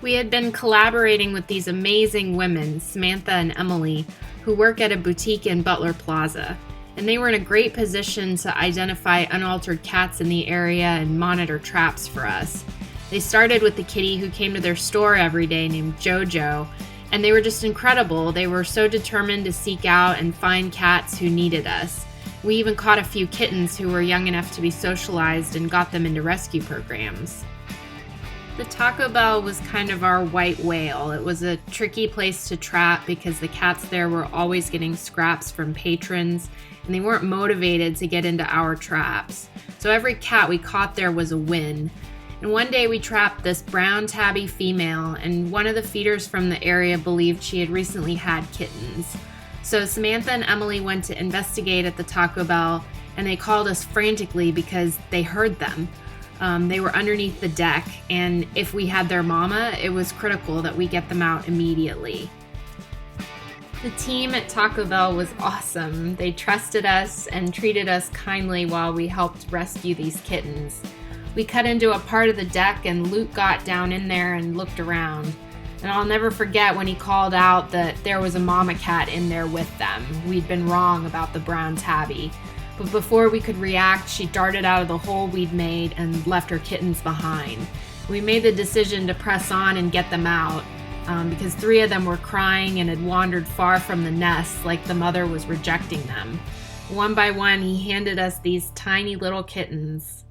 We had been collaborating with these amazing women, Samantha and Emily, who work at a boutique in Butler Plaza, and they were in a great position to identify unaltered cats in the area and monitor traps for us. They started with the kitty who came to their store every day named Jojo, and they were just incredible. They were so determined to seek out and find cats who needed us. We even caught a few kittens who were young enough to be socialized and got them into rescue programs. The Taco Bell was kind of our white whale. It was a tricky place to trap because the cats there were always getting scraps from patrons, and they weren't motivated to get into our traps. So every cat we caught there was a win. And one day we trapped this brown tabby female, and one of the feeders from the area believed she had recently had kittens. So Samantha and Emily went to investigate at the Taco Bell, and they called us frantically because they heard them. They were underneath the deck, and if we had their mama, it was critical that we get them out immediately. The team at Taco Bell was awesome. They trusted us and treated us kindly while we helped rescue these kittens. We cut into a part of the deck, and Luke got down in there and looked around. And I'll never forget when he called out that there was a mama cat in there with them. We'd been wrong about the brown tabby. But before we could react, she darted out of the hole we'd made and left her kittens behind. We made the decision to press on and get them out because 3 of them were crying and had wandered far from the nest like the mother was rejecting them. One by one, he handed us these tiny little kittens.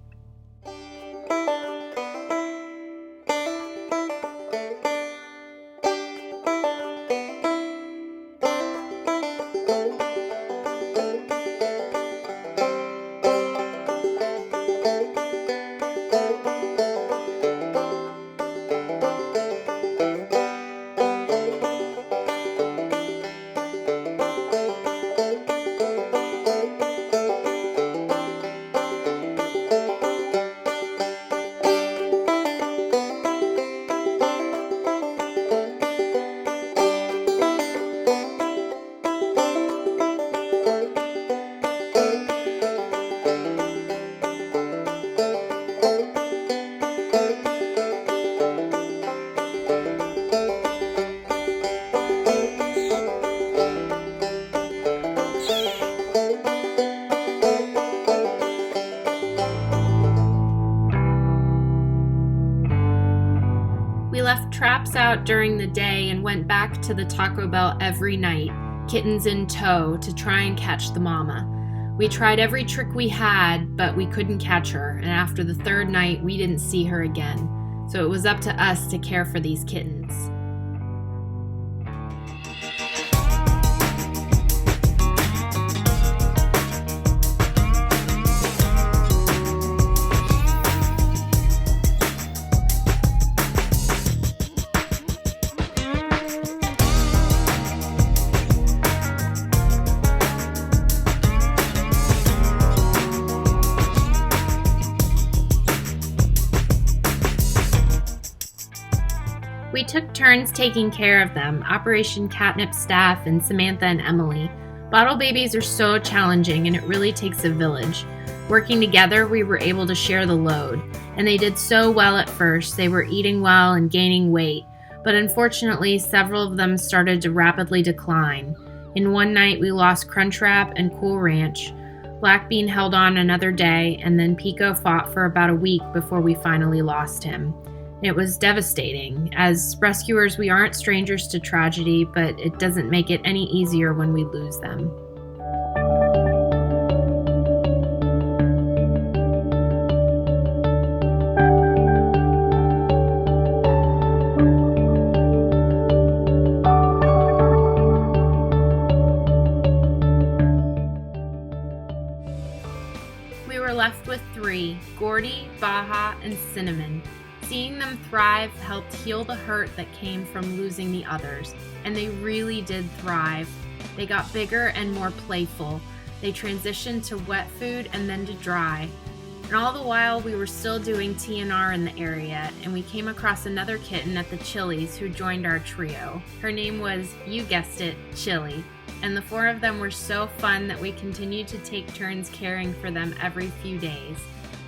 We left traps out during the day and went back to the Taco Bell every night, kittens in tow, to try and catch the mama. We tried every trick we had, but we couldn't catch her, and after the 3rd night, we didn't see her again. So it was up to us to care for these kittens. We took turns taking care of them, Operation Catnip staff and Samantha and Emily. Bottle babies are so challenging and it really takes a village. Working together, we were able to share the load, and they did so well at first. They were eating well and gaining weight, but unfortunately, several of them started to rapidly decline. In one night, we lost Crunchwrap and Cool Ranch. Blackbean held on another day, and then Pico fought for about a week before we finally lost him. It was devastating. As rescuers, we aren't strangers to tragedy, but it doesn't make it any easier when we lose them. We were left with 3, Gordy, Baja, and Cinnamon. Seeing them thrive helped heal the hurt that came from losing the others, and they really did thrive. They got bigger and more playful. They transitioned to wet food and then to dry. And all the while, we were still doing TNR in the area, and we came across another kitten at the Chili's who joined our trio. Her name was, you guessed it, Chili. And the 4 of them were so fun that we continued to take turns caring for them every few days.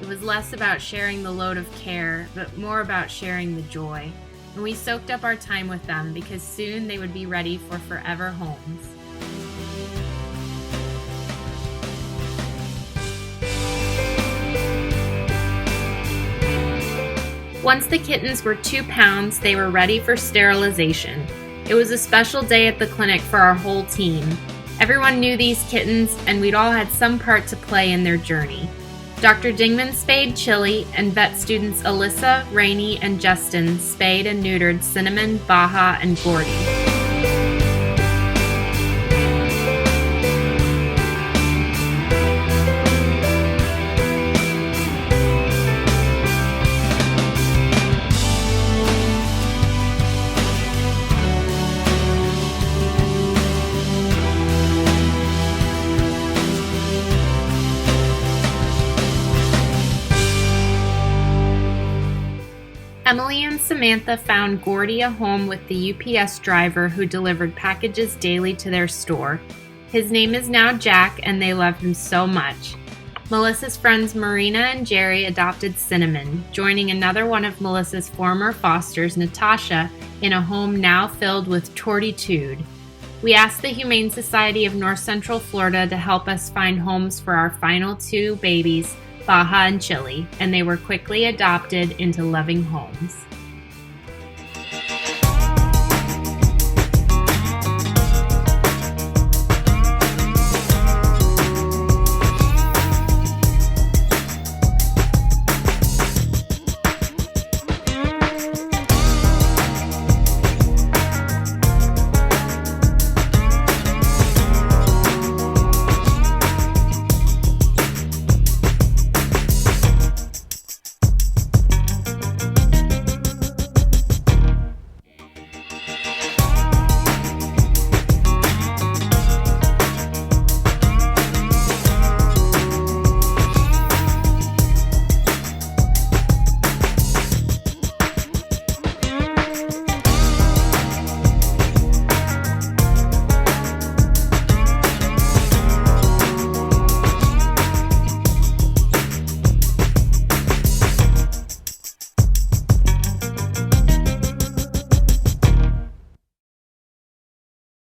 It was less about sharing the load of care, but more about sharing the joy. and we soaked up our time with them because soon they would be ready for forever homes. Once the kittens were 2 pounds, they were ready for sterilization. It was a special day at the clinic for our whole team. Everyone knew these kittens, and we'd all had some part to play in their journey. Dr. Dingman spayed Chili, and vet students Alyssa, Rainey, and Justin spayed and neutered Cinnamon, Baja, and Gordy. Emily and Samantha found Gordy a home with the UPS driver who delivered packages daily to their store. His name is now Jack, and they love him so much. Melissa's friends Marina and Jerry adopted Cinnamon, joining another one of Melissa's former fosters, Natasha, in a home now filled with tortitude. We asked the Humane Society of North Central Florida to help us find homes for our final 2 babies, Baja and Chili, and they were quickly adopted into loving homes.